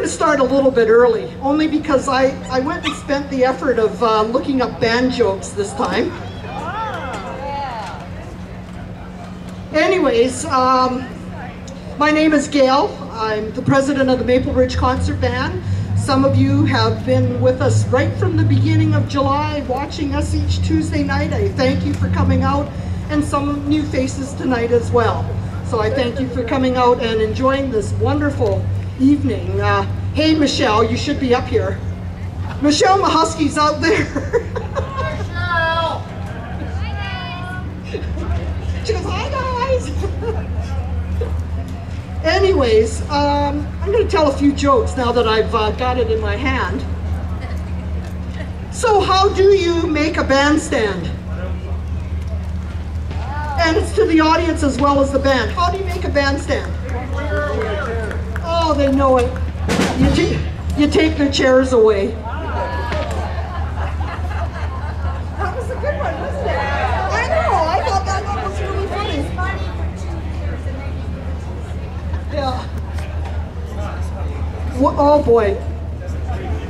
going to start a little bit early, only because I went and spent the effort of looking up band jokes this time. Anyways, my name is Gail. I'm the president of the Maple Ridge Concert Band. Some of you have been with us right from the beginning of July, watching us each Tuesday night. I thank you for coming out, and some new faces tonight as well. So I thank you for coming out and enjoying this wonderful evening. Hey Michelle, you should be up here. Michelle Mahusky's out there. Michelle! Hi guys! She goes, hi guys! Anyways, I'm going to tell a few jokes now that I've got it in my hand. So how do you make a bandstand? And it's to the audience as well as the band. How do you make a bandstand? Oh, they know it. You take their chairs away. That was a good one, wasn't it? I know, I thought that one was really funny. Yeah. Oh boy.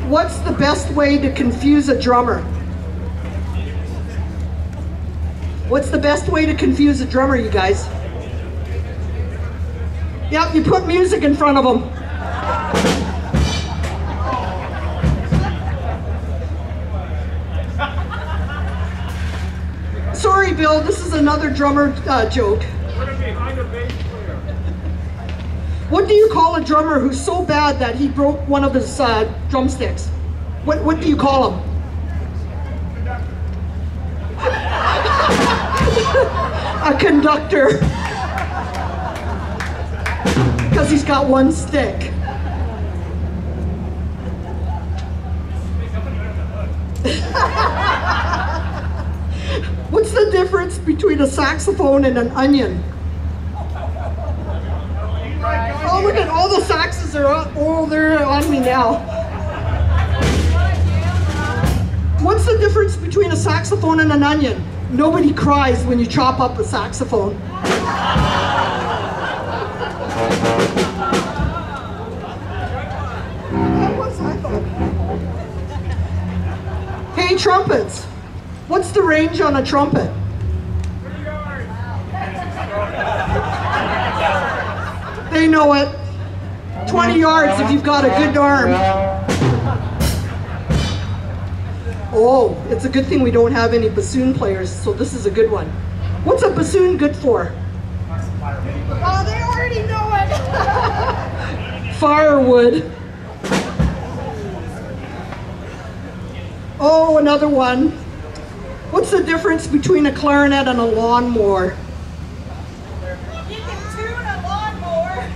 What's the best way to confuse a drummer? What's the best way to confuse a drummer, you guys? Yep, you put music in front of them. Sorry, Bill, this is another drummer joke. What do you call a drummer who's so bad that he broke one of his drumsticks? What do you call him? A conductor. Because he's got one stick. What's the difference between a saxophone and an onion? Oh, look at all the saxes are up. Oh, they're on me now. What's the difference between a saxophone and an onion? Nobody cries when you chop up a saxophone. That was, I thought. Hey, trumpets. What's the range on a trumpet? 30 yards. They know it. 20 yards if you've got a good arm. Oh, it's a good thing we don't have any bassoon players, so this is a good one. What's a bassoon good for? Oh, they already know it. Firewood. Oh, another one. What's the difference between a clarinet and a lawnmower? You can tune a lawnmower.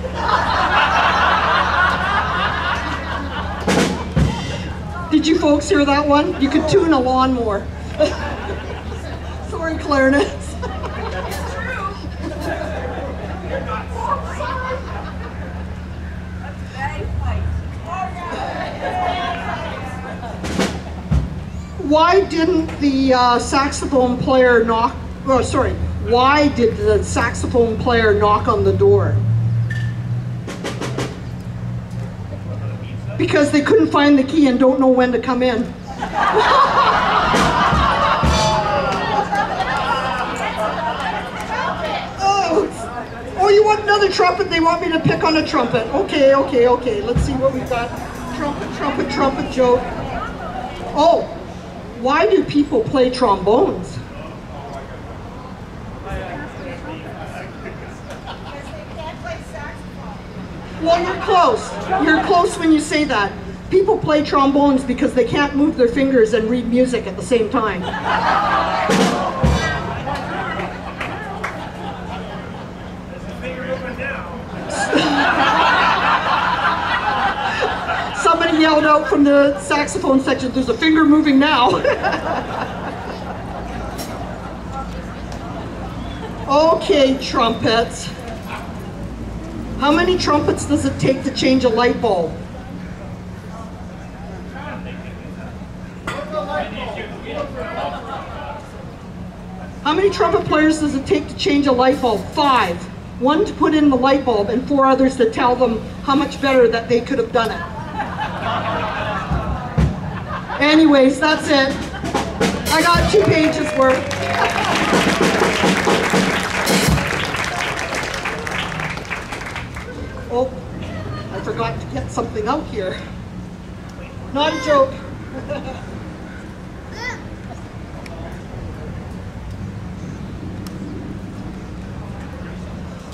Did you folks hear that one? You could tune a lawnmower. Sorry, clarinets. That's true. Why didn't the saxophone player knock, oh sorry, why did the saxophone player knock on the door? Because they couldn't find the key and don't know when to come in. Oh, you want another trumpet? They want me to pick on a trumpet. Okay. Let's see what we've got. Trumpet joke. Oh, why do people play trombones? Well, you're close. You're close when you say that. People play trombones because they can't move their fingers and read music at the same time. Somebody yelled out from the saxophone section, "There's a finger moving now." Okay, trumpets. How many trumpets does it take to change a light bulb? How many trumpet players does it take to change a light bulb? 5. 1 to put in the light bulb and 4 others to tell them how much better that they could have done it. Anyways, that's it. I got 2 pages worth. Oh, I forgot to get something out here. Not a joke.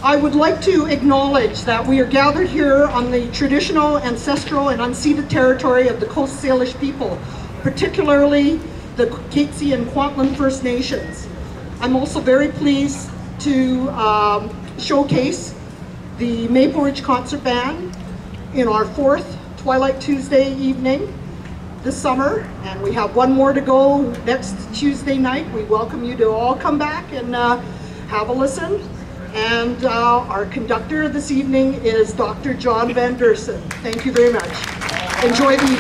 I would like to acknowledge that we are gathered here on the traditional, ancestral, and unceded territory of the Coast Salish people, particularly the Katzie and Kwantlen First Nations. I'm also very pleased to showcase the Maple Ridge Concert Band in our 4th Twilight Tuesday evening this summer, and we have one more to go next Tuesday night. We welcome you to all come back and have a listen. And our conductor this evening is Dr. John Van Deursen. Thank you very much. Enjoy the evening.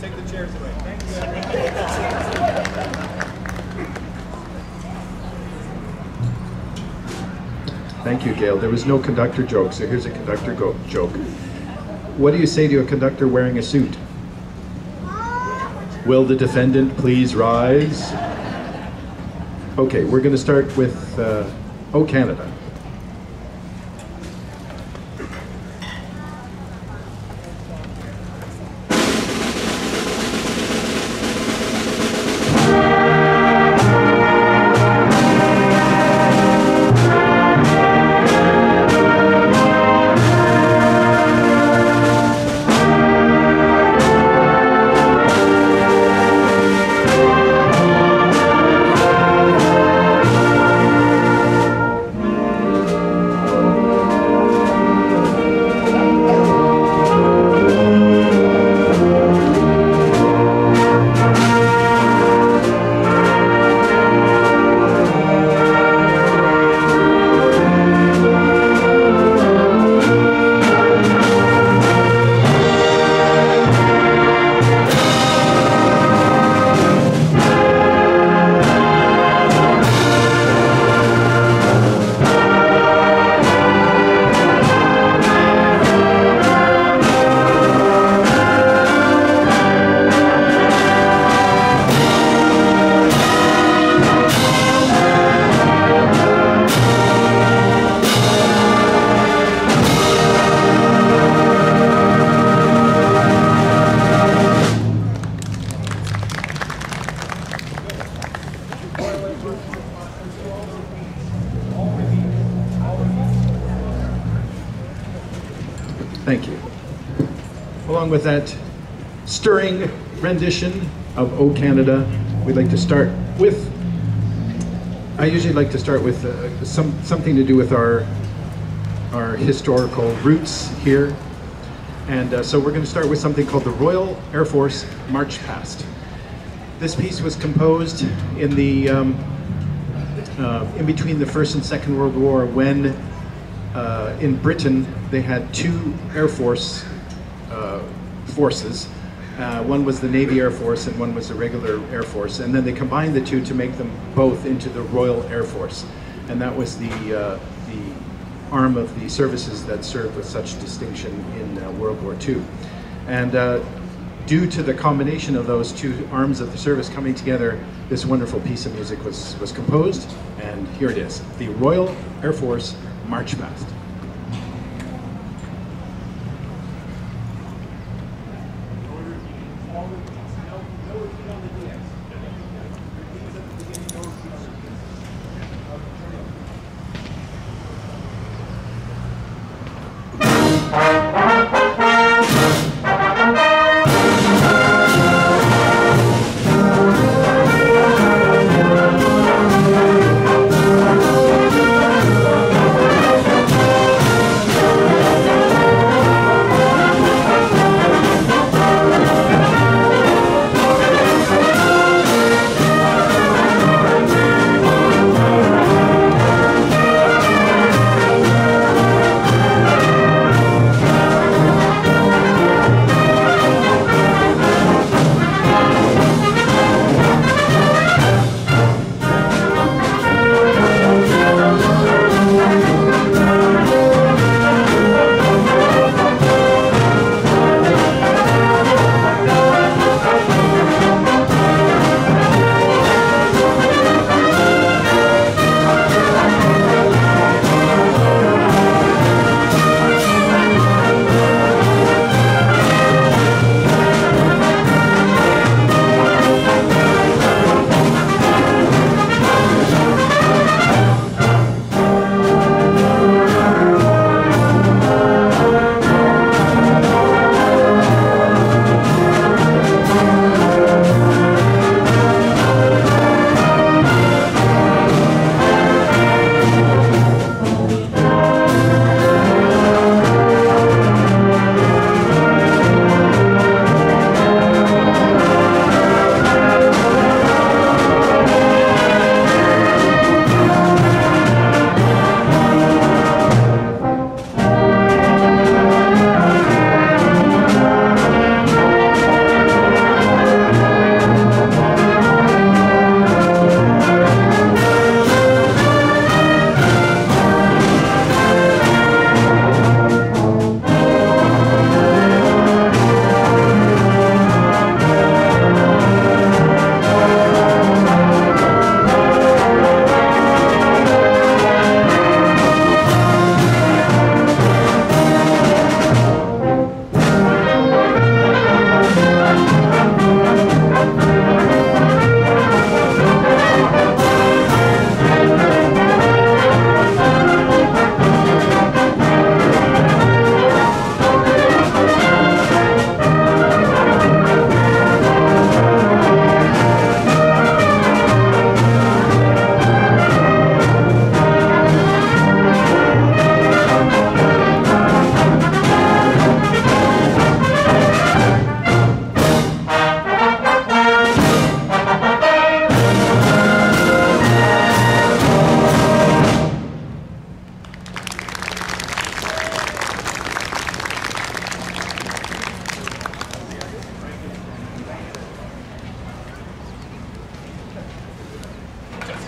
Take the chairs away. Thank you. Thank you, Gail. There was no conductor joke, so here's a conductor joke. What do you say to a conductor wearing a suit? Will the defendant please rise? Okay, we're going to start with O Canada. Thank you. Along with that stirring rendition of O Canada, we'd like to start with, I usually like to start with something to do with our historical roots here. And so we're going to start with something called the Royal Air Force March Past. This piece was composed in the in between the First and Second World War, when in Britain they had 2 Air Force forces. One was the Navy Air Force and one was the regular Air Force, and then they combined the 2 to make them both into the Royal Air Force, and that was the arm of the services that served with such distinction in World War II. And due to the combination of those 2 arms of the service coming together, this wonderful piece of music was composed, and here it is, the Royal Air Force March Past.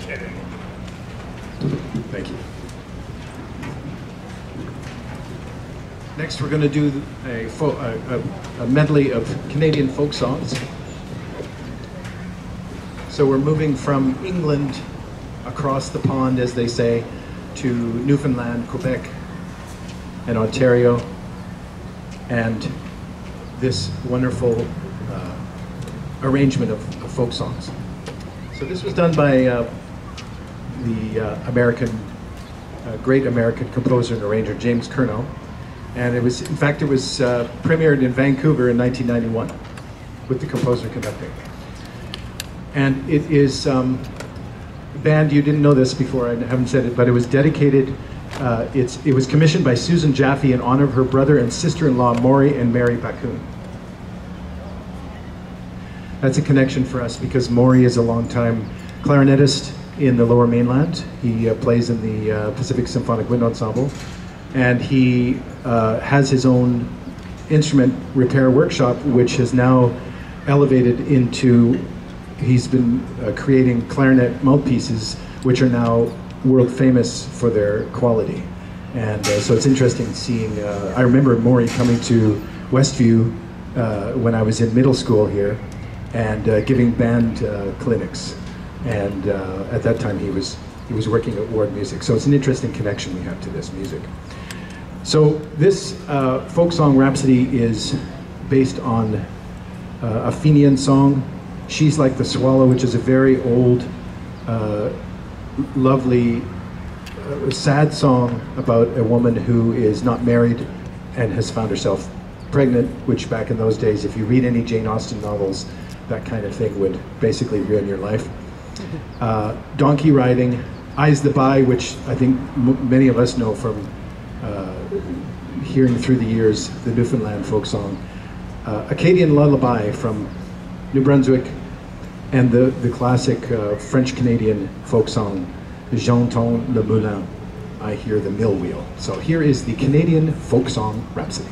kidding. Thank you. Next, we're going to do a medley of Canadian folk songs. So we're moving from England across the pond, as they say, to Newfoundland, Quebec, and Ontario, and this wonderful arrangement of folk songs. So this was done by the great American composer and arranger James Curnow, and it was, in fact, it was premiered in Vancouver in 1991 with the composer conducting. And it is band, you didn't know this before, I haven't said it, but it was dedicated, it was commissioned by Susan Jaffe in honor of her brother and sister-in-law Maury and Mary Baccoon. That's a connection for us because Maury is a longtime clarinetist in the Lower Mainland. He plays in the Pacific Symphonic Wind Ensemble, and he has his own instrument repair workshop, which has now elevated into, he's been creating clarinet mouthpieces, which are now world famous for their quality. And so it's interesting seeing, I remember Maury coming to Westview when I was in middle school here, and giving band clinics. And at that time he was working at Ward Music. So it's an interesting connection we have to this music. So this folk song rhapsody is based on a Fenian song, She's Like the Swallow, which is a very old, lovely, sad song about a woman who is not married and has found herself pregnant, which back in those days, if you read any Jane Austen novels, that kind of thing would basically ruin your life. Donkey riding, Eyes the Bye, which I think many of us know from hearing through the years the Newfoundland folk song. Acadian Lullaby from New Brunswick, and the classic French-Canadian folk song, J'entends le moulin, I Hear the Mill Wheel. So here is the Canadian folk song rhapsody.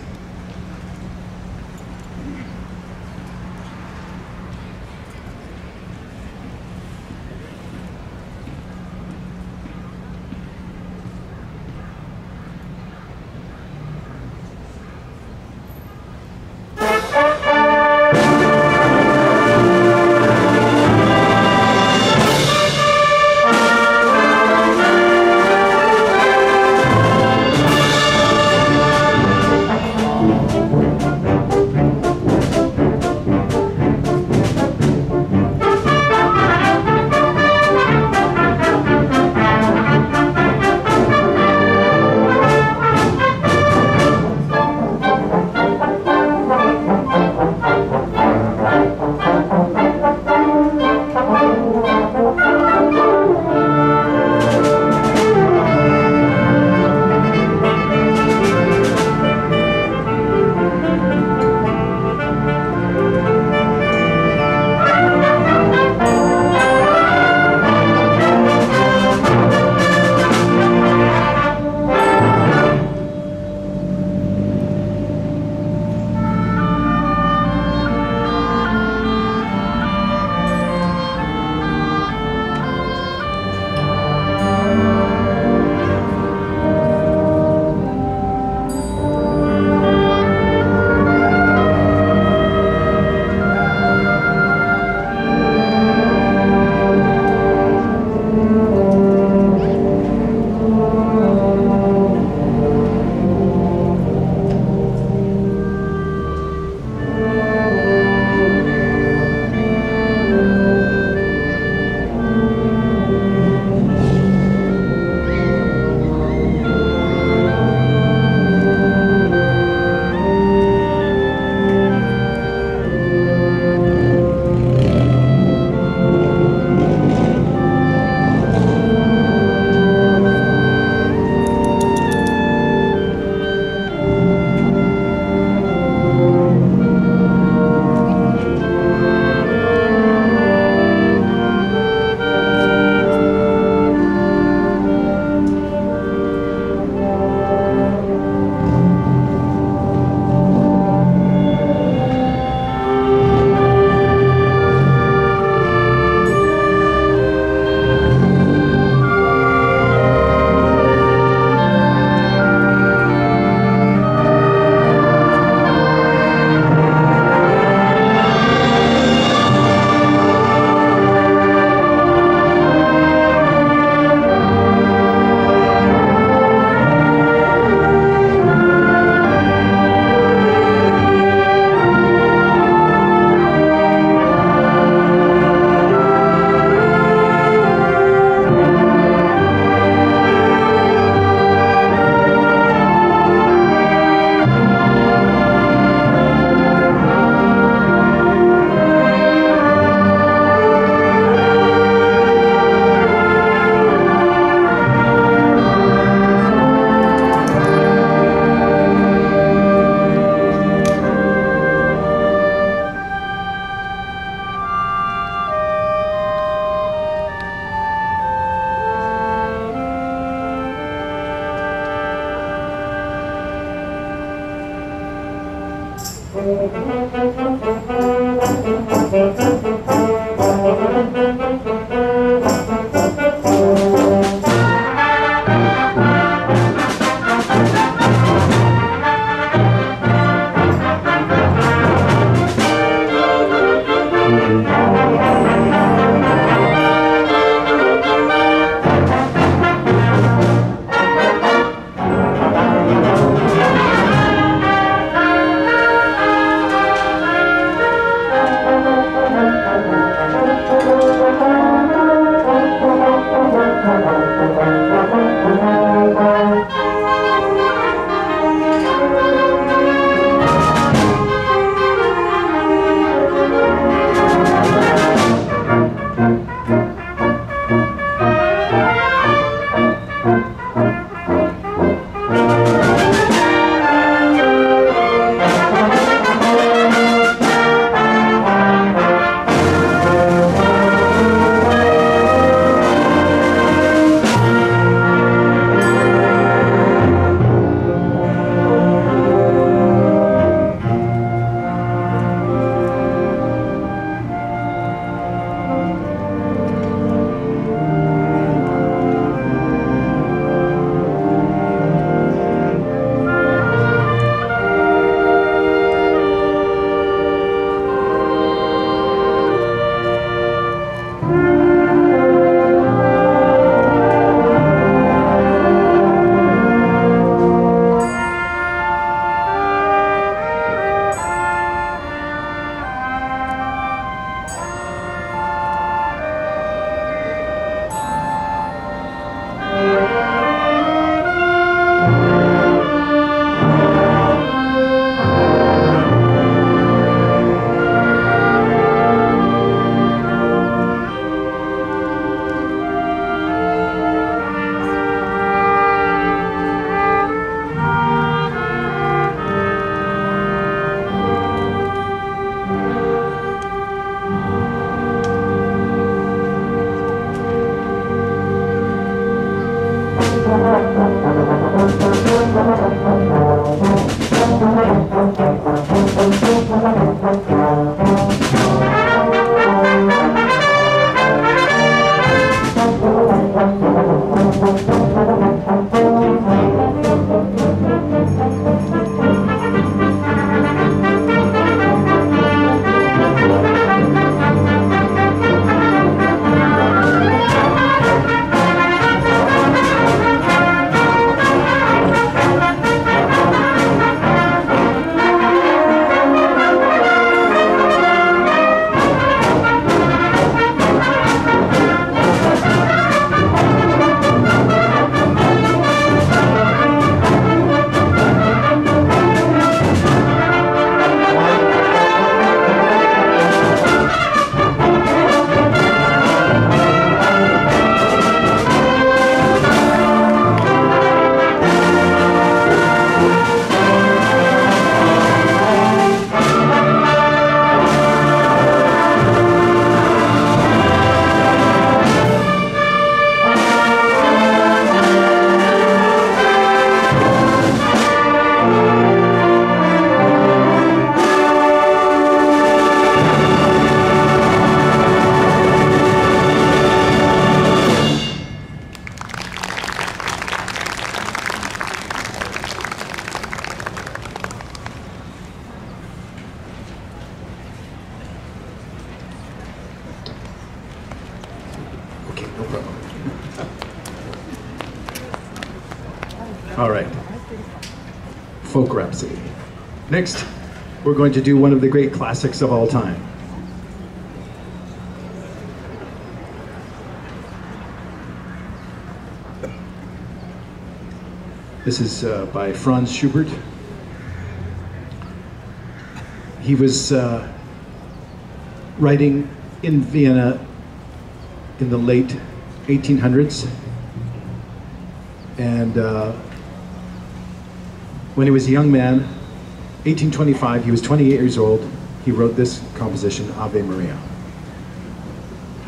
All right. Folk Rhapsody. Next, we're going to do one of the great classics of all time. This is by Franz Schubert. He was writing in Vienna in the late 1800s, and when he was a young man, 1825, he was 28 years old, he wrote this composition, Ave Maria.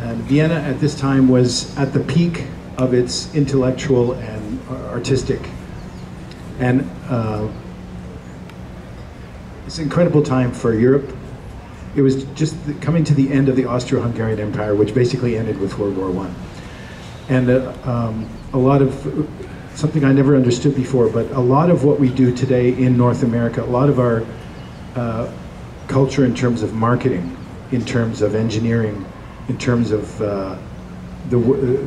And Vienna at this time was at the peak of its intellectual and artistic, and it's an incredible time for Europe, it was just coming to the end of the Austro-Hungarian Empire, which basically ended with World War I. And a lot of, something I never understood before, but a lot of what we do today in North America, a lot of our culture in terms of marketing, in terms of engineering, in terms of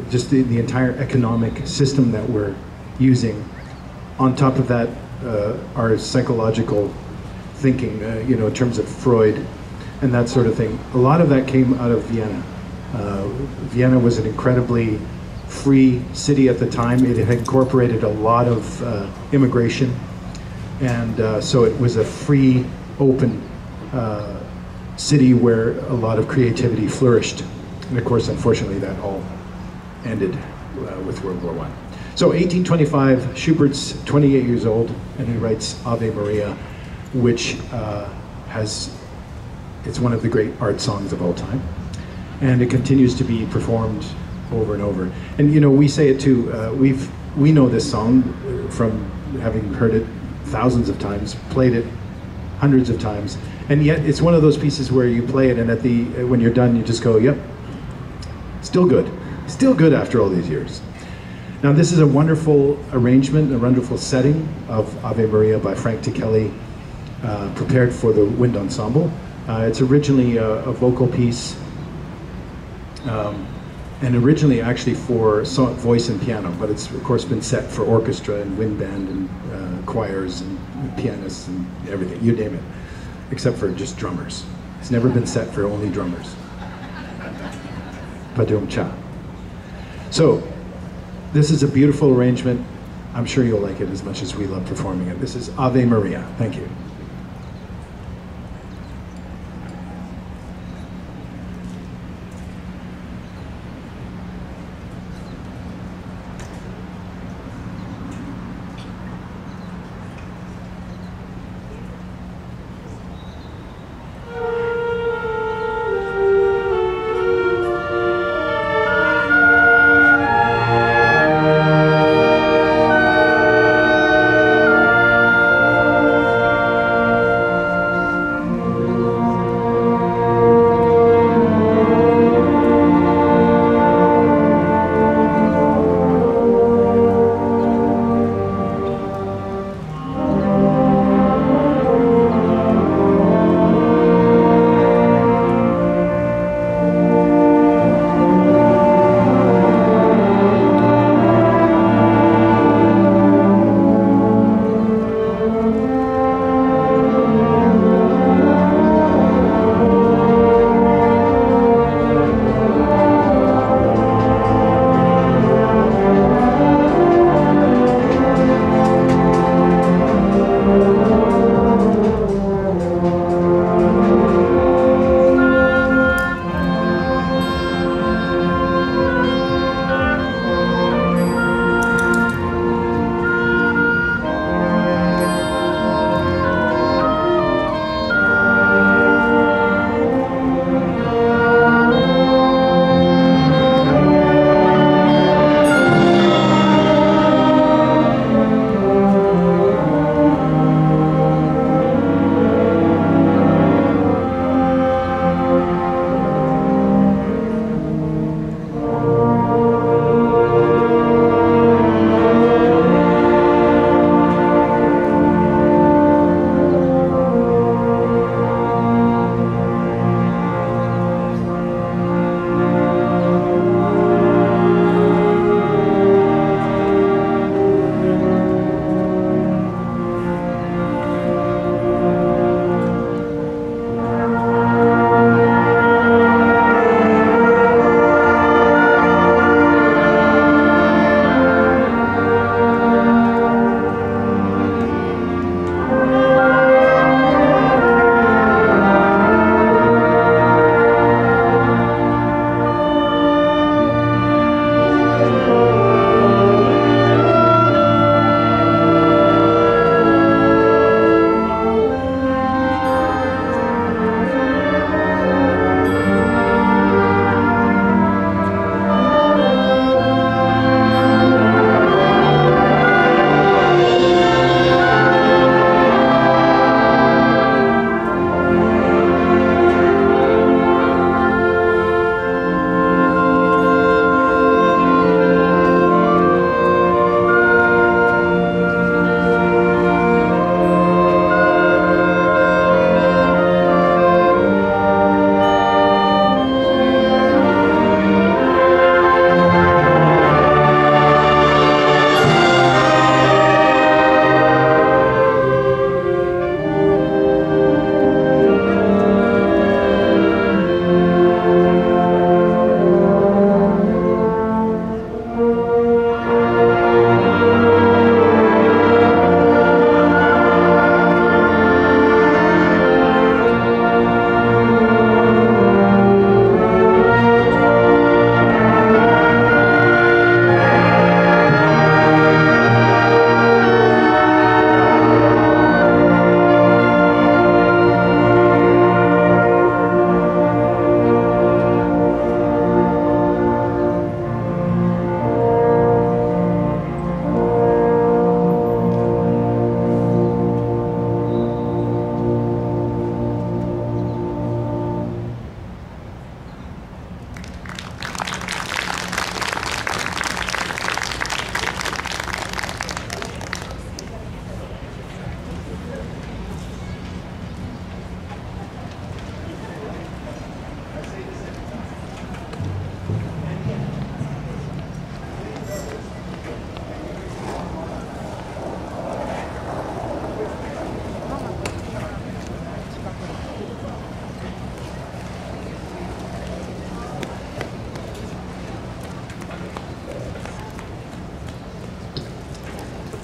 just the entire economic system that we're using, on top of that, our psychological thinking, you know, in terms of Freud and that sort of thing. A lot of that came out of Vienna. Vienna was an incredibly free city at the time. It had incorporated a lot of immigration, and so it was a free, open city where a lot of creativity flourished. And of course, unfortunately, that all ended with World War I. So 1825, Schubert's 28 years old, and he writes Ave Maria, which it's one of the great art songs of all time. And it continues to be performed over and over. And you know, we say it too, we know this song from having heard it thousands of times, played it hundreds of times, and yet it's one of those pieces where you play it and when you're done, you just go, yep, still good after all these years. Now this is a wonderful arrangement, a wonderful setting of Ave Maria by Frank Ticheli, prepared for the wind ensemble. It's originally a vocal piece, and originally actually for voice and piano, but it's of course been set for orchestra and wind band and choirs and pianists and everything, you name it, except for just drummers. It's never been set for only drummers. Padum cha. So, this is a beautiful arrangement. I'm sure you'll like it as much as we love performing it. This is Ave Maria. Thank you.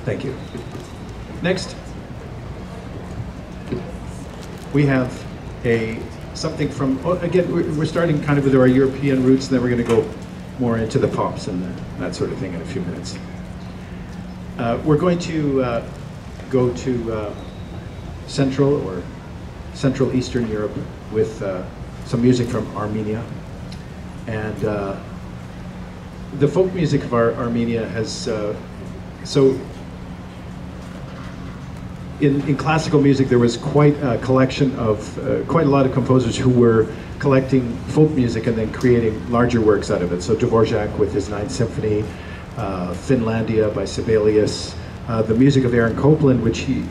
Thank you. Next, we have something from, again, we're starting kind of with our European roots, and then we're going to go more into the pops and that sort of thing in a few minutes. We're going to go to Central Eastern Europe with some music from Armenia. And the folk music of Armenia has, in classical music, there was quite a collection of, quite a lot of composers who were collecting folk music and then creating larger works out of it. So Dvorak with his Ninth Symphony, Finlandia by Sibelius, the music of Aaron Copland, which he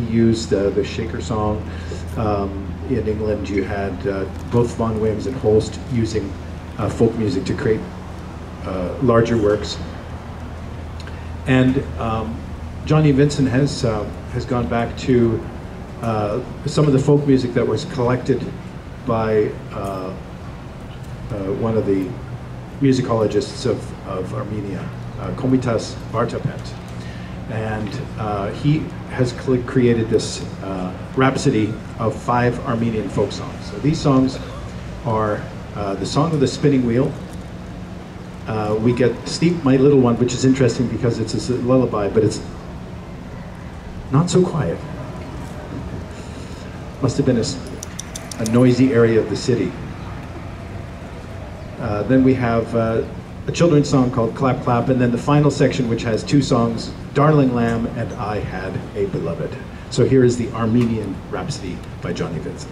used, the Shaker Song. In England, you had both Vaughan Williams and Holst using folk music to create larger works. And Johnny Vincent has gone back to some of the folk music that was collected by one of the musicologists of Armenia, Komitas Vartapet. And he has created this rhapsody of 5 Armenian folk songs. So these songs are the Song of the Spinning Wheel. We get Sleep My Little One, which is interesting because it's a lullaby, but it's not so quiet. Must have been a noisy area of the city. Then we have a children's song called Clap Clap, and then the final section, which has 2 songs, Darling Lamb and I Had a Beloved. So here is the Armenian Rhapsody by Johnny Vincent.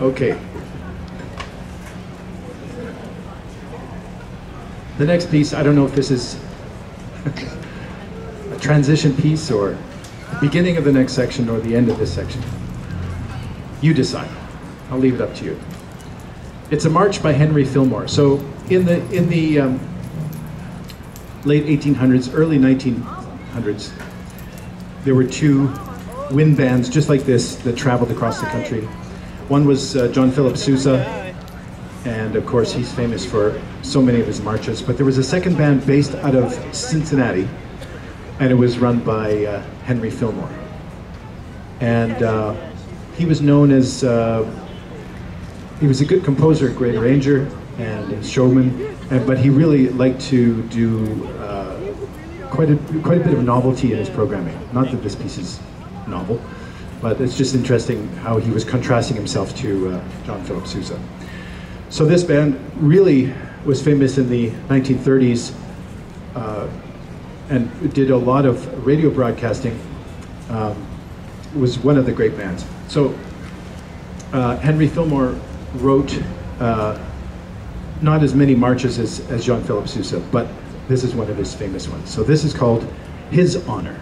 Okay. The next piece, I don't know if this is a transition piece or the beginning of the next section or the end of this section. You decide. I'll leave it up to you. It's a march by Henry Fillmore. So in the late 1800s, early 1900s, there were two wind bands just like this that traveled across the country. One was John Philip Sousa, and of course he's famous for so many of his marches. But there was a second band based out of Cincinnati, and it was run by Henry Fillmore. And he was known as, he was a good composer, great arranger, and a showman, but he really liked to do quite a bit of novelty in his programming. Not that this piece is novel, but it's just interesting how he was contrasting himself to John Philip Sousa. So this band really was famous in the 1930s and did a lot of radio broadcasting. Was one of the great bands. So Henry Fillmore wrote not as many marches as John Philip Sousa, but this is one of his famous ones. So this is called His Honor.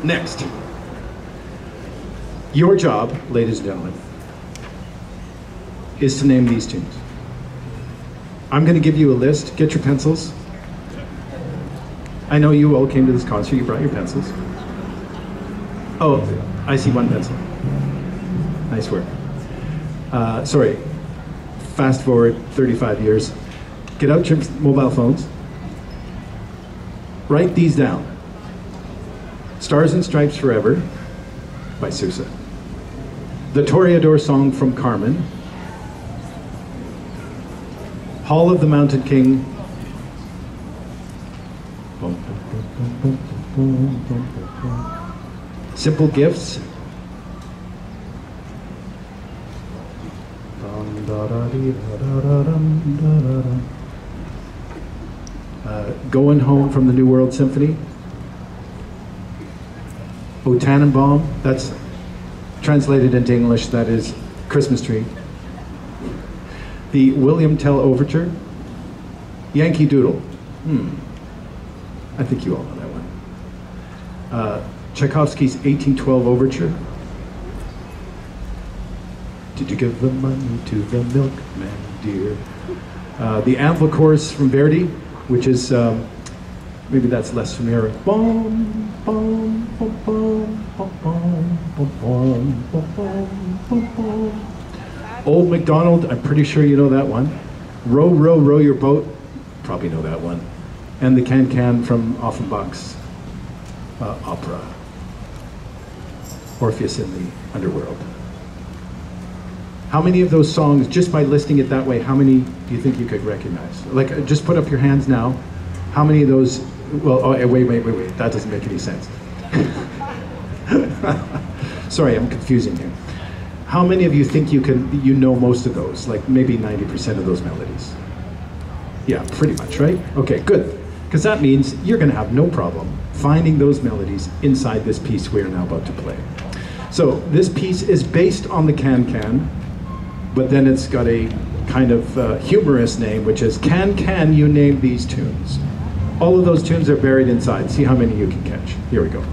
Next. Your job, ladies and gentlemen, is to name these tunes. I'm going to give you a list. Get your pencils. I know you all came to this concert. You brought your pencils. Oh, I see one pencil. Nice work. Sorry. Fast forward 35 years. Get out your mobile phones. Write these down. Stars and Stripes Forever by Sousa. The Toreador Song from Carmen. Hall of the Mountain King. Simple Gifts. Going Home from the New World Symphony. O Tannenbaum, that's translated into English, that is Christmas Tree. The William Tell Overture. Yankee Doodle. I think you all know that one. Tchaikovsky's 1812 Overture. Did you give the money to the milkman, dear? The Anvil Chorus from Verdi, which is, maybe that's less familiar. Bom, bom, bom, bom, bom, bom, bom, bom, bom, bom. Old MacDonald, I'm pretty sure you know that one. Row, row, row your boat, probably know that one. And the Can-Can from Offenbach's opera, Orpheus in the Underworld. How many of those songs, just by listing it that way, how many do you think you could recognize? Like, just put up your hands now. How many of those, well, oh, wait, that doesn't make any sense. Sorry, I'm confusing you. How many of you think you know most of those, like maybe 90% of those melodies? Yeah, pretty much, right? Okay, good. Because that means you're going to have no problem finding those melodies inside this piece we are now about to play. So this piece is based on the Can-Can, but then it's got a kind of humorous name, which is Can You Name These Tunes? All of those tunes are buried inside. See how many you can catch. Here we go.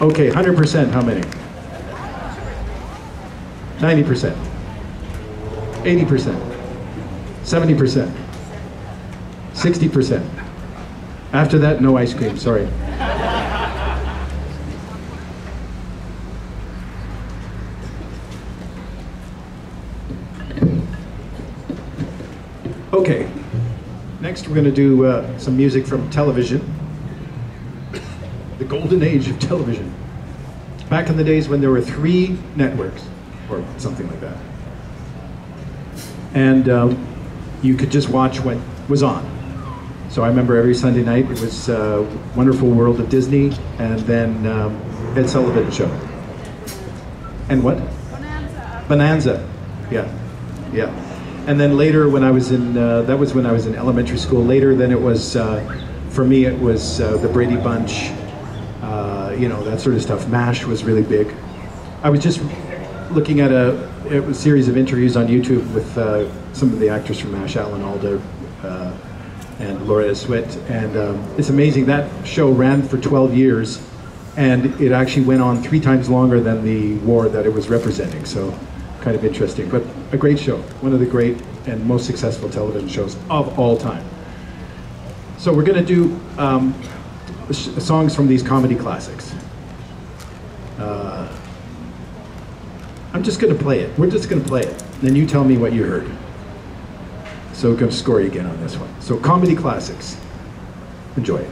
Okay, 100%, how many? 90%. 80%. 70%. 60%. After that, no ice cream, sorry. Okay, next we're going to do some music from television. The golden age of television. Back in the days when there were 3 networks, or something like that. And you could just watch what was on. So I remember every Sunday night it was Wonderful World of Disney, and then Ed Sullivan Show. And what? Bonanza. Bonanza, yeah, yeah. And then later when I was in, that was when I was in elementary school. Later then it was, for me it was the Brady Bunch, you know, that sort of stuff. MASH was really big. I was just looking at a series of interviews on YouTube with some of the actors from MASH, Alan Alda and Laura Sweat, and it's amazing. That show ran for 12 years, and it actually went on 3 times longer than the war that it was representing, so kind of interesting, but a great show. One of the great and most successful television shows of all time. So we're going to do songs from these comedy classics. I'm just going to play it. We're just going to play it. Then you tell me what you heard. So we're going to score you again on this one. So comedy classics. Enjoy it.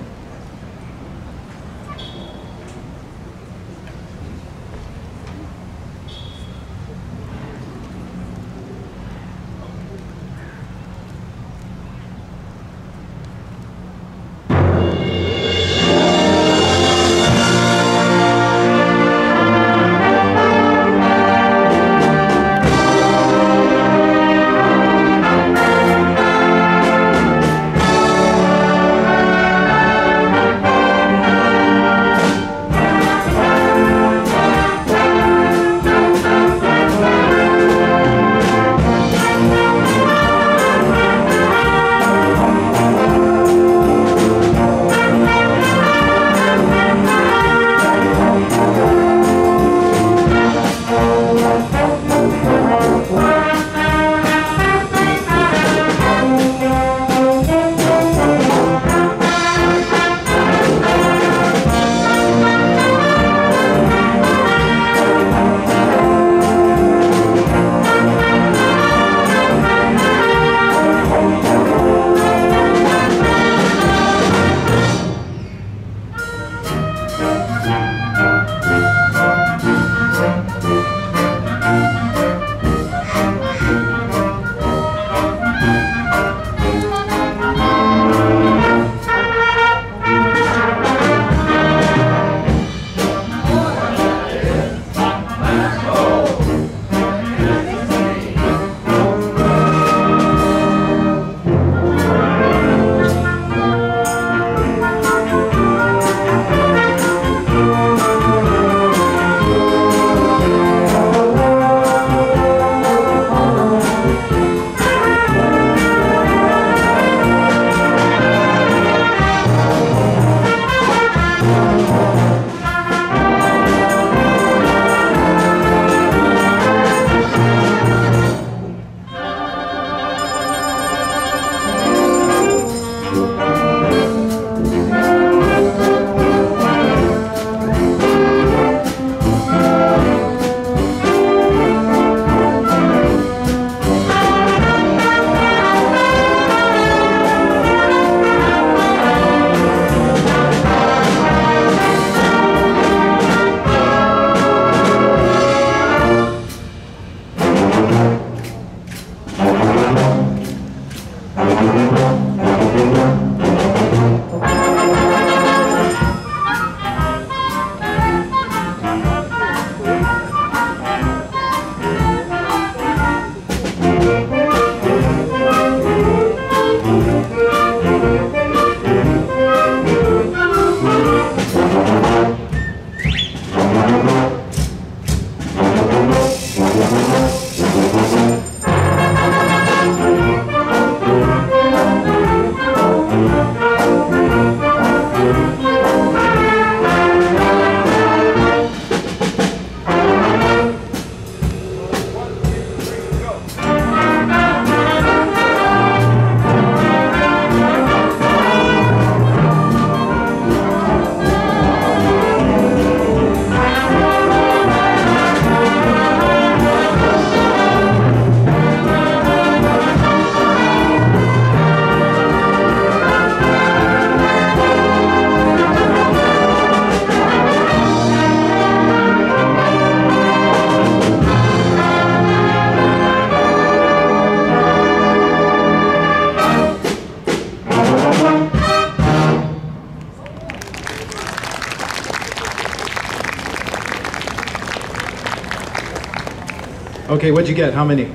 Okay, what'd you get? How many? 6.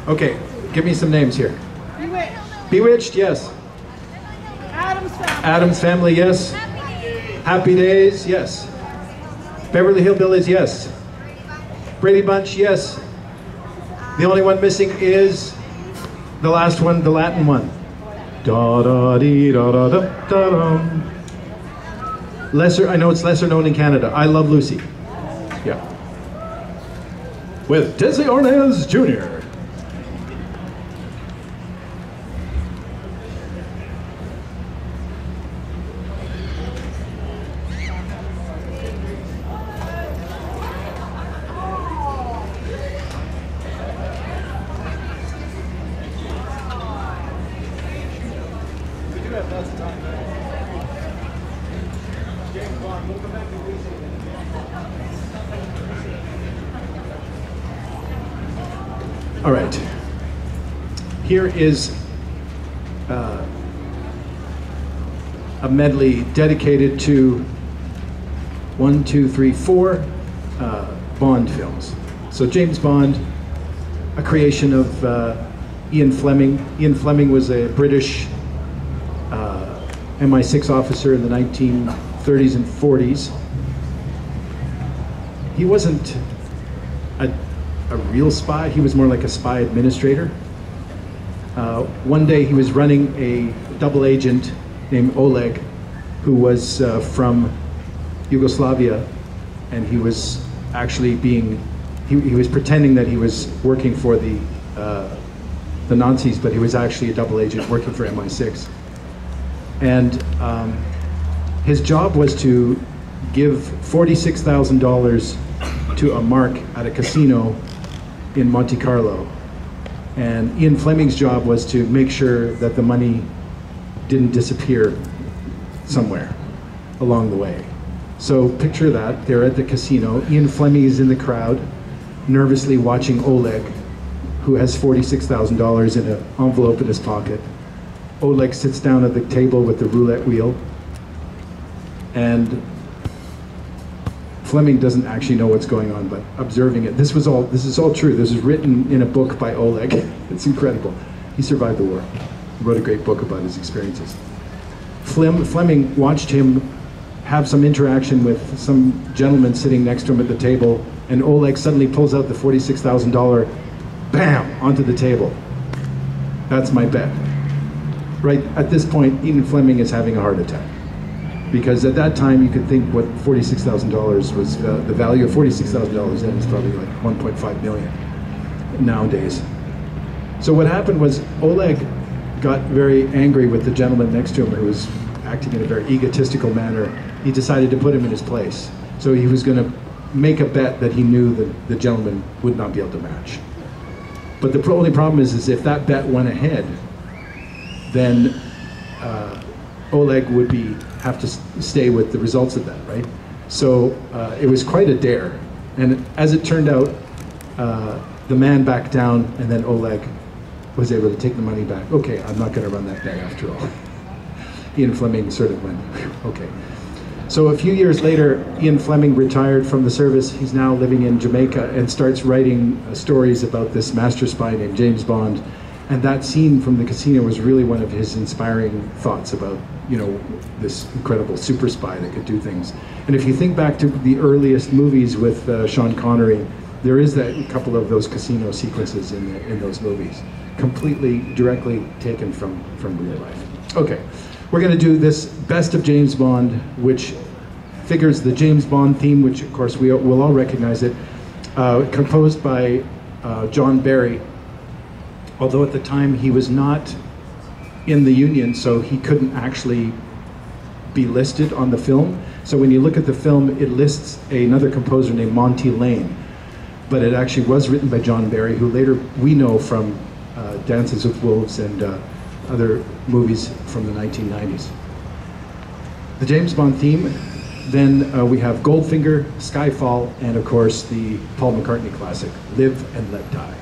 Okay, give me some names here. Bewitched. Bewitched, yes. Adam's Family. Adam's Family, yes. Happy Days, yes. Beverly Hillbillies, yes. Brady Bunch, yes. The only one missing is the last one, the Latin one. Da da dee da da da da da. Lesser, I know it's lesser known in Canada. I Love Lucy. Yeah. With Desi Arnaz Jr. All right. Here is a medley dedicated to 1, 2, 3, 4 Bond films. So James Bond, a creation of Ian Fleming. Ian Fleming was a British MI6 officer in the 1930s and 40s. He wasn't a real spy, he was more like a spy administrator. One day he was running a double agent named Oleg, who was from Yugoslavia, and he was actually he was pretending that he was working for the Nazis, but he was actually a double agent working for MI6. And his job was to give $46,000 to a mark at a casino in Monte Carlo. And Ian Fleming's job was to make sure that the money didn't disappear somewhere along the way. So picture that, they're at the casino, Ian Fleming is in the crowd, nervously watching Oleg, who has $46,000 in an envelope in his pocket. Oleg sits down at the table with the roulette wheel, and Fleming doesn't actually know what's going on, but observing it. This is all true. This is written in a book by Oleg. It's incredible. He survived the war. He wrote a great book about his experiences. Fleming watched him have some interaction with some gentleman sitting next to him at the table, and Oleg suddenly pulls out the $46,000, bam, onto the table. That's my bet. Right at this point, Ian Fleming is having a heart attack. Because at that time, you could think what $46,000 was, the value of $46,000 then is probably like 1.5 million nowadays. So what happened was Oleg got very angry with the gentleman next to him who was acting in a very egotistical manner. He decided to put him in his place. So he was going to make a bet that he knew that the gentleman would not be able to match. But the only problem is if that bet went ahead, then Oleg would have to stay with the results of that, right? So it was quite a dare. And as it turned out, the man backed down, and then Oleg was able to take the money back. Okay, I'm not going to run that bet after all. Ian Fleming sort of went, okay. So a few years later, Ian Fleming retired from the service. He's now living in Jamaica and starts writing stories about this master spy named James Bond. And that scene from the casino was really one of his inspiring thoughts about, you know, this incredible super spy that could do things. And if you think back to the earliest movies with Sean Connery, there is that couple of those casino sequences in those movies, completely directly taken from real life. Okay, we're going to do this Best of James Bond, which figures the James Bond theme, which of course we'll all recognize it, composed by John Barry. Although at the time he was not in the Union, so he couldn't actually be listed on the film. So when you look at the film, it lists another composer named Monty Lane, but it actually was written by John Barry, who later we know from Dances with Wolves and other movies from the 1990s. The James Bond theme, then we have Goldfinger, Skyfall, and of course the Paul McCartney classic, Live and Let Die.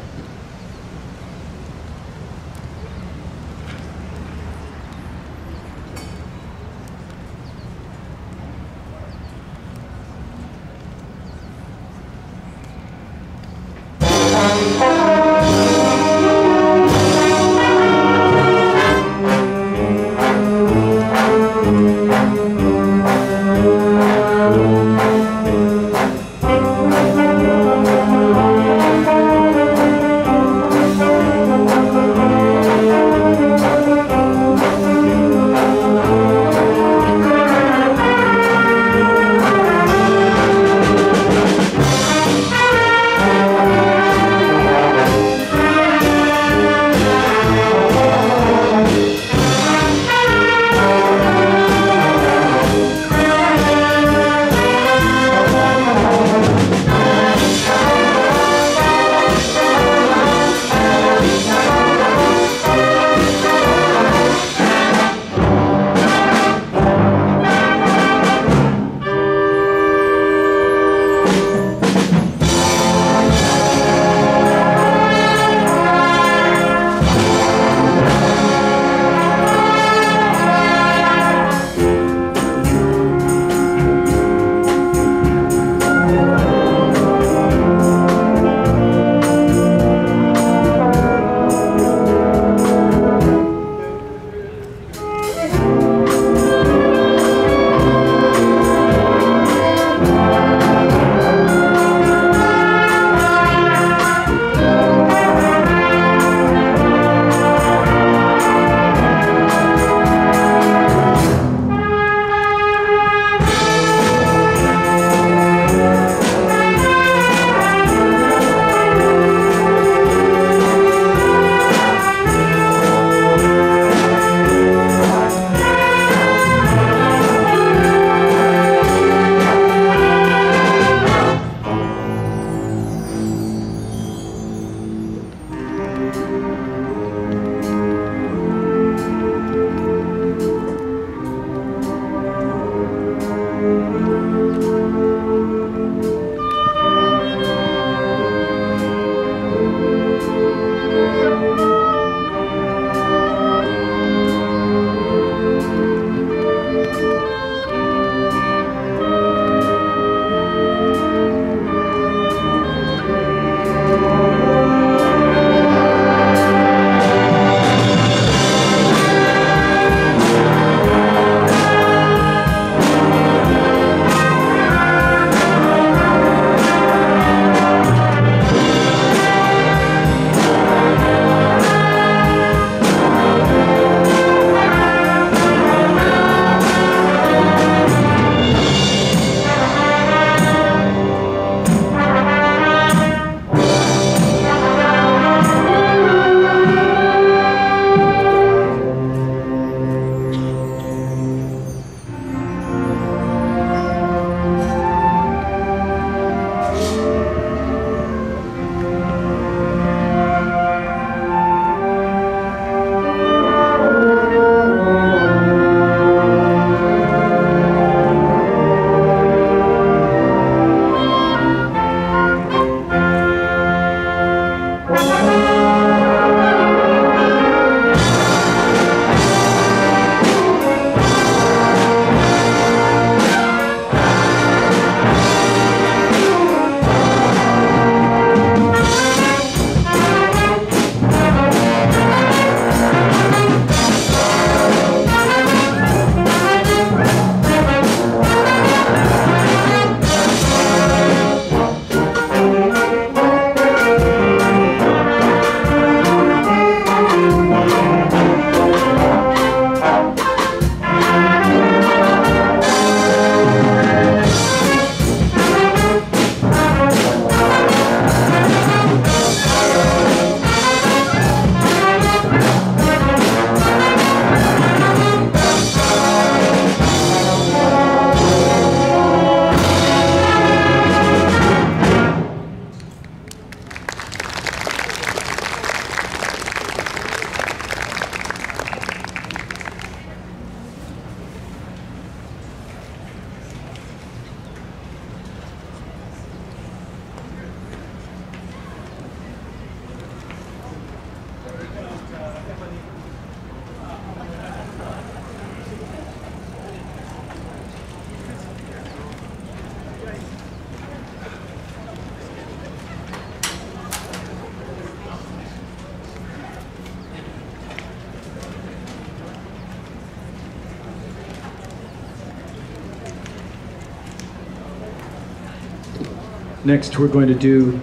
Next, we're going to do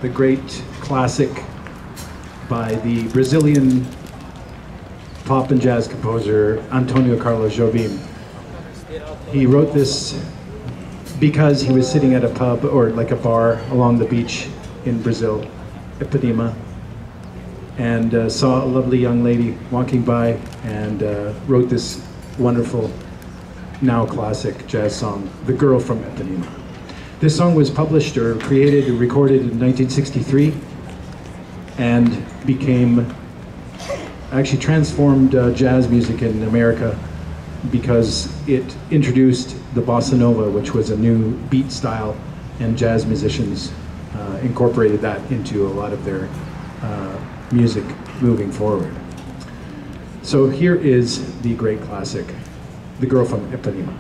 the great classic by the Brazilian pop and jazz composer Antonio Carlos Jobim. He wrote this because he was sitting at a pub or like a bar along the beach in Brazil, Ipanema, and saw a lovely young lady walking by and wrote this wonderful, now classic jazz song, The Girl from Ipanema. This song was published or created or recorded in 1963 and actually transformed jazz music in America because it introduced the bossa nova, which was a new beat style, and jazz musicians incorporated that into a lot of their music moving forward. So here is the great classic, The Girl from Ipanema.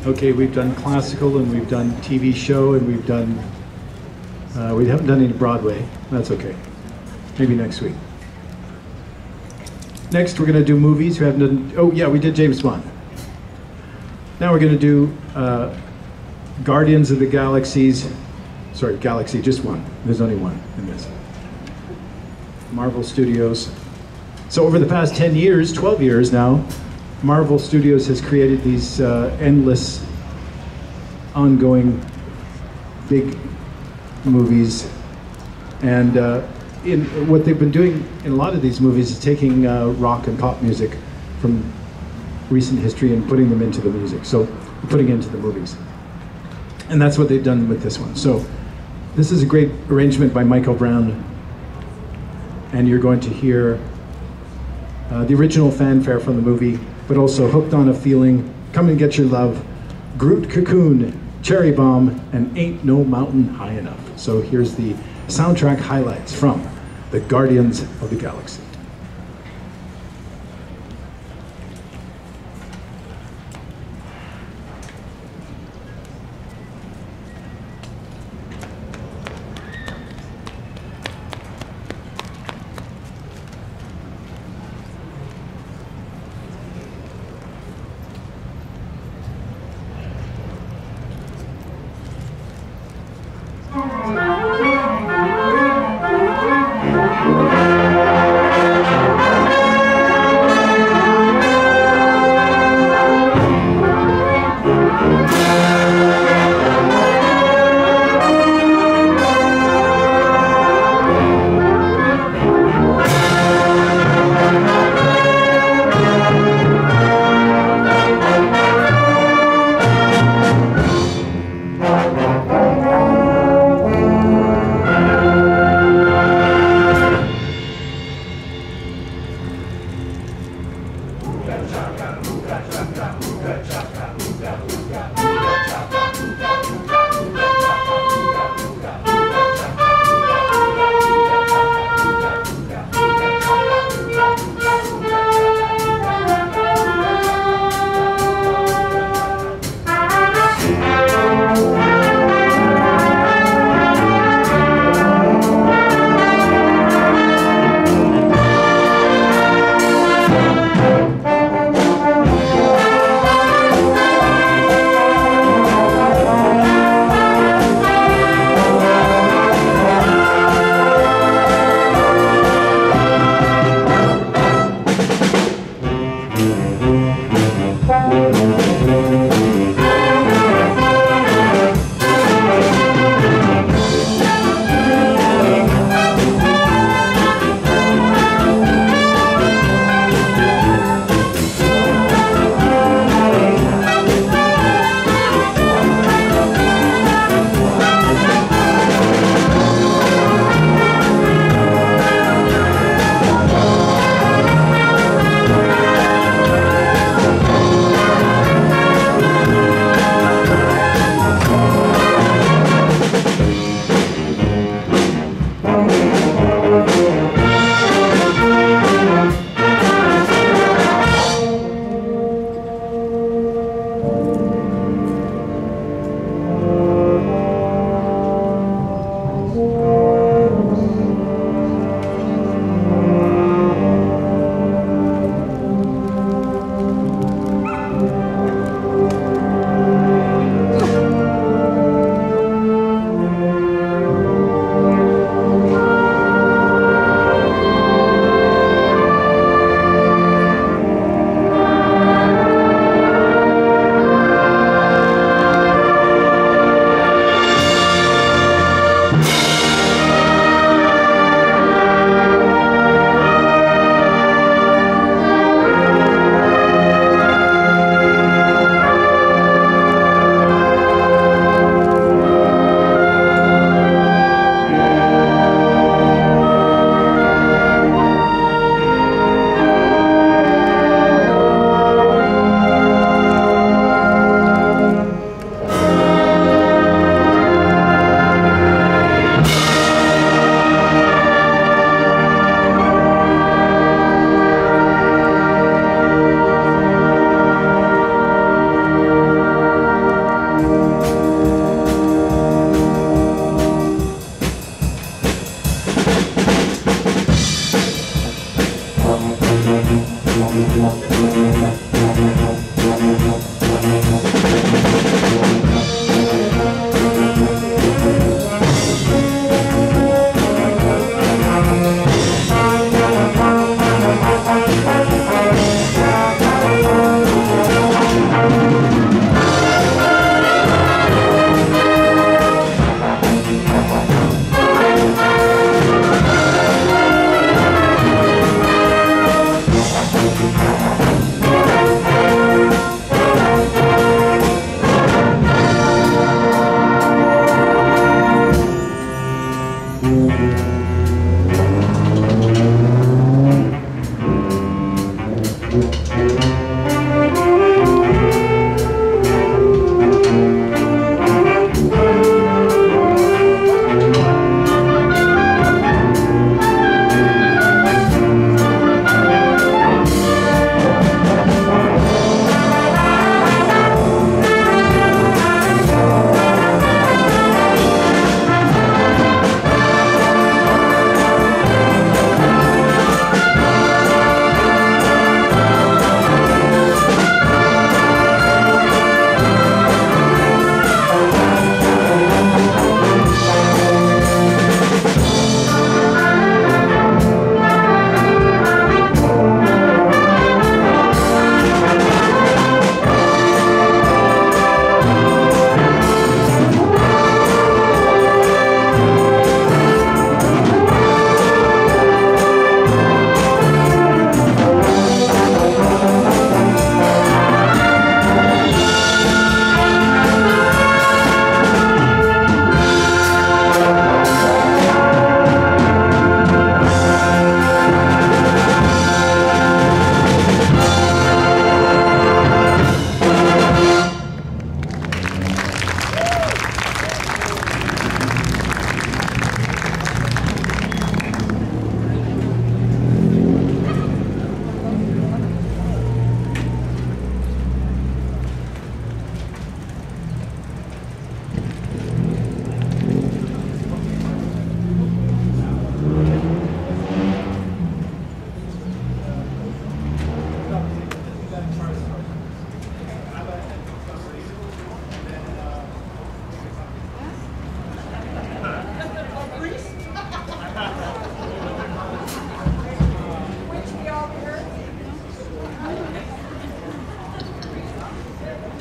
Okay, we've done classical and we've done TV show and we've done, we haven't done any Broadway. That's okay. Maybe next week. Next, we're going to do movies. We haven't done, oh yeah, we did James Bond. Now we're going to do Guardians of the Galaxies. Sorry, Galaxy, just one. There's only one in this. Marvel Studios. So over the past 10 years, 12 years now, Marvel Studios has created these endless, ongoing, big movies. And in what they've been doing in a lot of these movies is taking rock and pop music from recent history and putting them into the music. So putting it into the movies. And that's what they've done with this one. So this is a great arrangement by Michael Brown. And you're going to hear the original fanfare from the movie, but also Hooked on a Feeling, Come and Get Your Love, Groot Cocoon, Cherry Bomb, and Ain't No Mountain High Enough. So here's the soundtrack highlights from the Guardians of the Galaxy.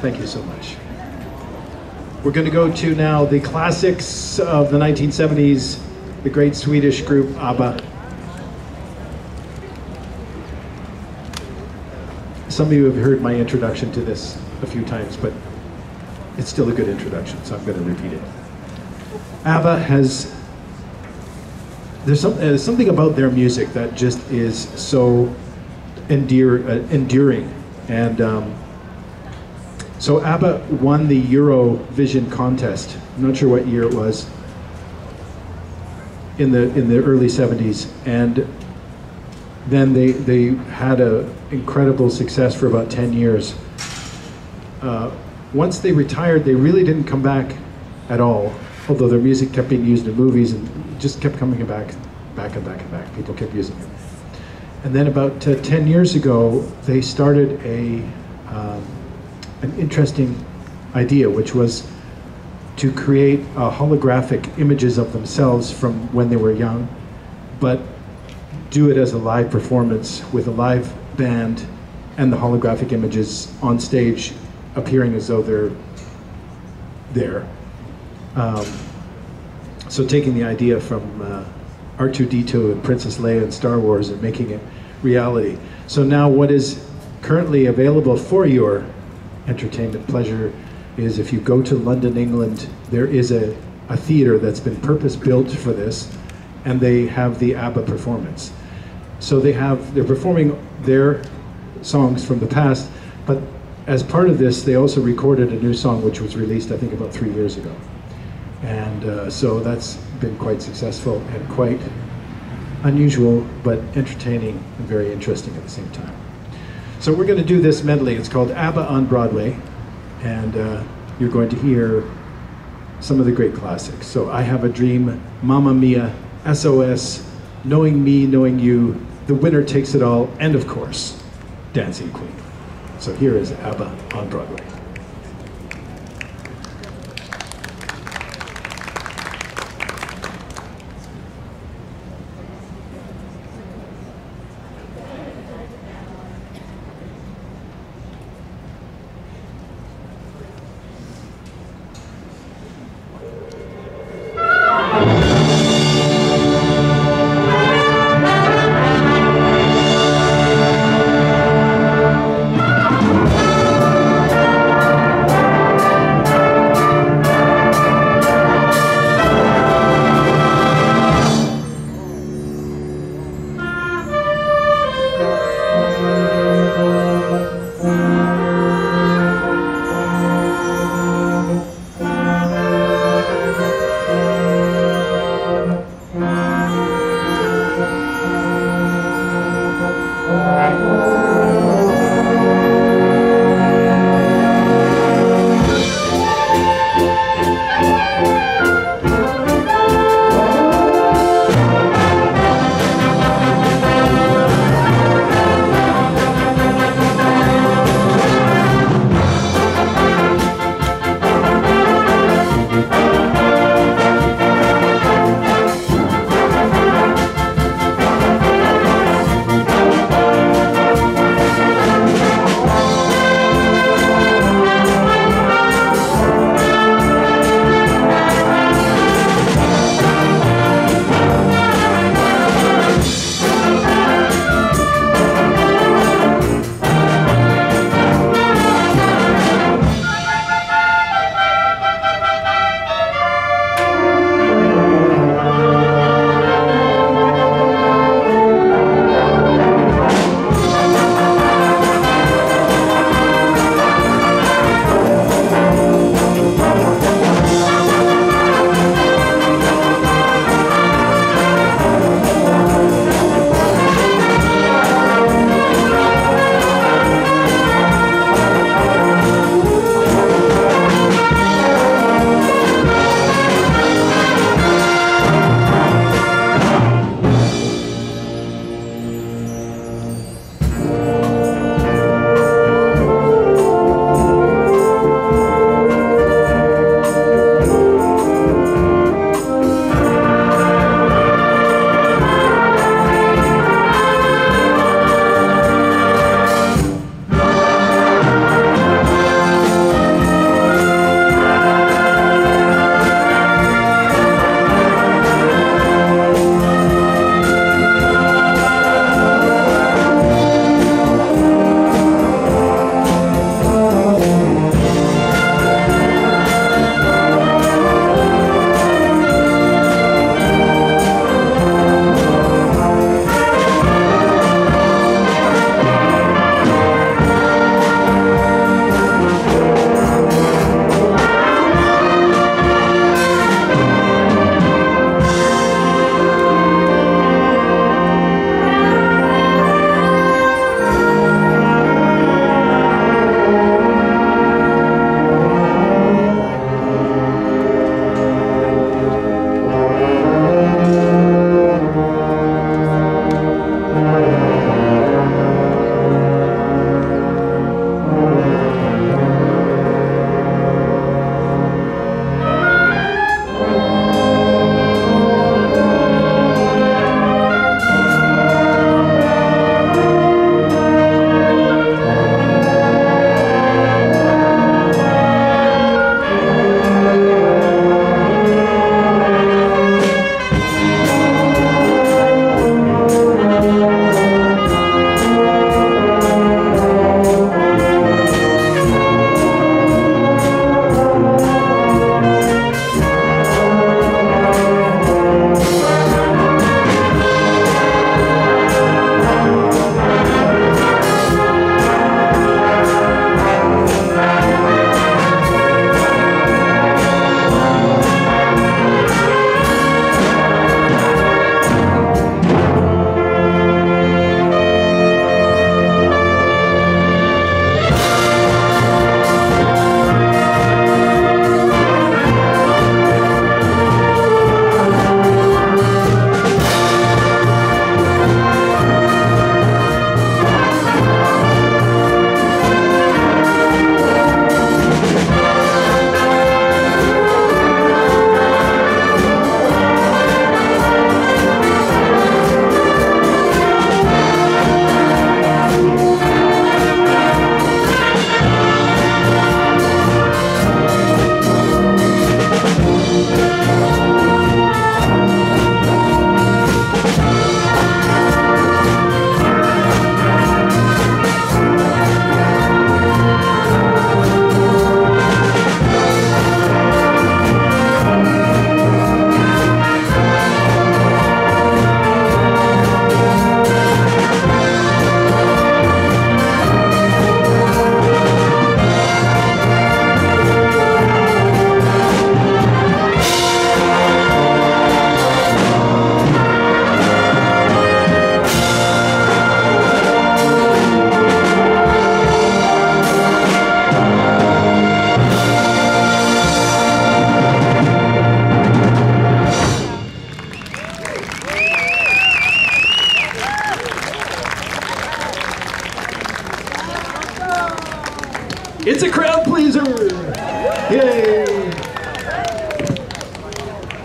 Thank you so much. We're going to go to now the classics of the 1970s, the great Swedish group ABBA. Some of you have heard my introduction to this a few times, but it's still a good introduction, so I'm going to repeat it. ABBA has, there's something about their music that just is so enduring. And so ABBA won the Eurovision contest. I'm not sure what year it was, in the early 70s, and then they had an incredible success for about 10 years. Once they retired, they really didn't come back at all, although their music kept being used in movies and just kept coming back. People kept using it. And then about 10 years ago, they started an interesting idea, which was to create holographic images of themselves from when they were young, but do it as a live performance with a live band and the holographic images on stage appearing as though they're there. So taking the idea from R2-D2 and Princess Leia in Star Wars and making it reality. So now what is currently available for your entertainment pleasure is, if you go to London, England, there is a theater that's been purpose-built for this, and they have the ABBA performance. So they're performing their songs from the past, but as part of this, they also recorded a new song which was released, I think, about 3 years ago. And so that's been quite successful and quite unusual, but entertaining and very interesting at the same time. So we're going to do this medley. It's called ABBA on Broadway, and you're going to hear some of the great classics. So I Have a Dream, Mamma Mia, SOS, Knowing Me, Knowing You, The Winner Takes It All, and of course, Dancing Queen. So here is ABBA on Broadway.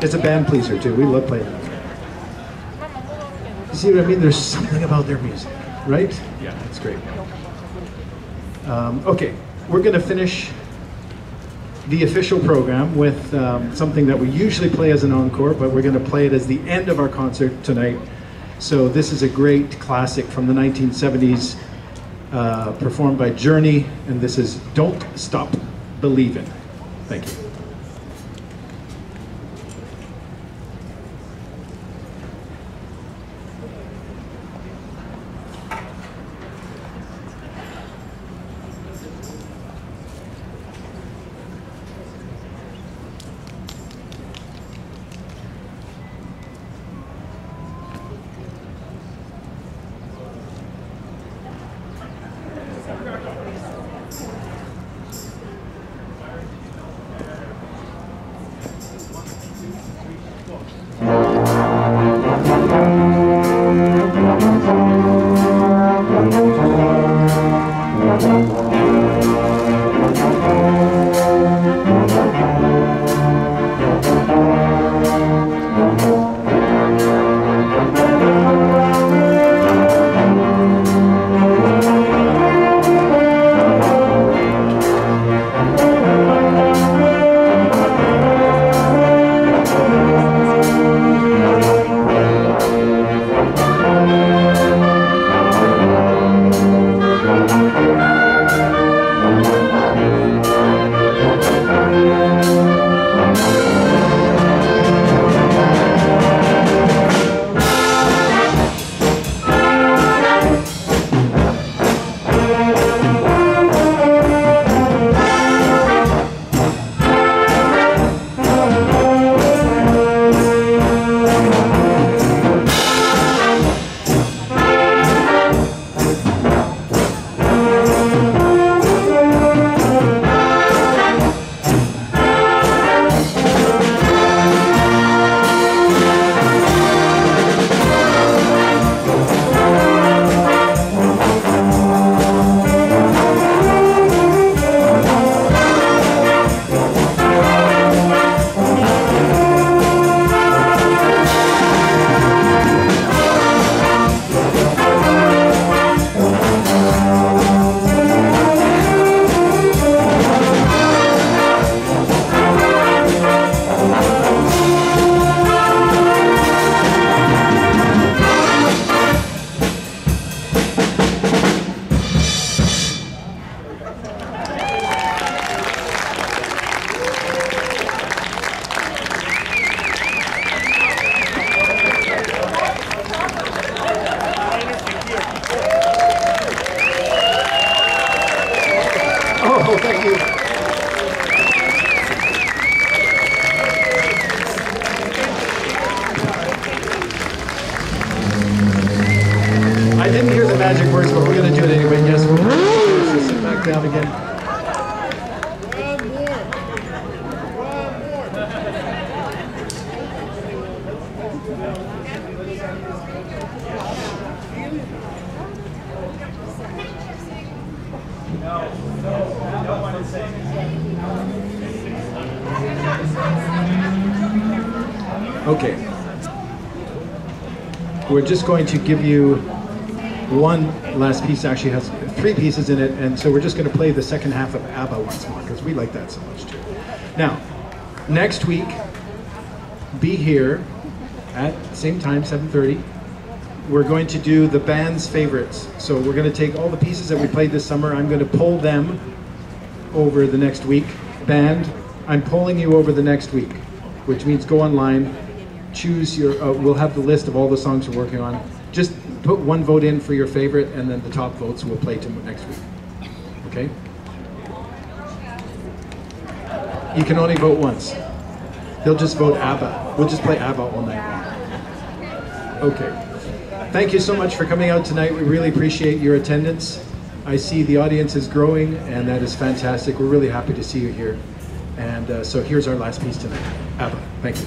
It's a band pleaser too. We love playing it. You see what I mean? There's something about their music, right? Yeah, it's great. Okay, we're going to finish the official program with something that we usually play as an encore, but we're going to play it as the end of our concert tonight. So this is a great classic from the 1970s, performed by Journey, and this is Don't Stop Believin'. Thank you. Oh, thank you. I didn't hear the magic words, but we're going to do it anyway. Yes, we're going to sit back down again. Okay, we're just going to give you one last piece. Actually has 3 pieces in it, and so we're just going to play the second half of ABBA once more because we like that so much too. Now, next week, be here at the same time, 7:30. We're going to do the band's favorites. So we're going to take all the pieces that we played this summer. I'm going to pull them over the next week. Band, I'm polling you over the next week, which means go online, choose your, we'll have the list of all the songs we're working on. Just put one vote in for your favorite, and then the top votes we'll play to next week. Okay? You can only vote once. They'll just vote ABBA. We'll just play ABBA all night long. Okay. Thank you so much for coming out tonight. We really appreciate your attendance. I see the audience is growing, and that is fantastic. We're really happy to see you here. And so here's our last piece tonight. ABBA. Thank you.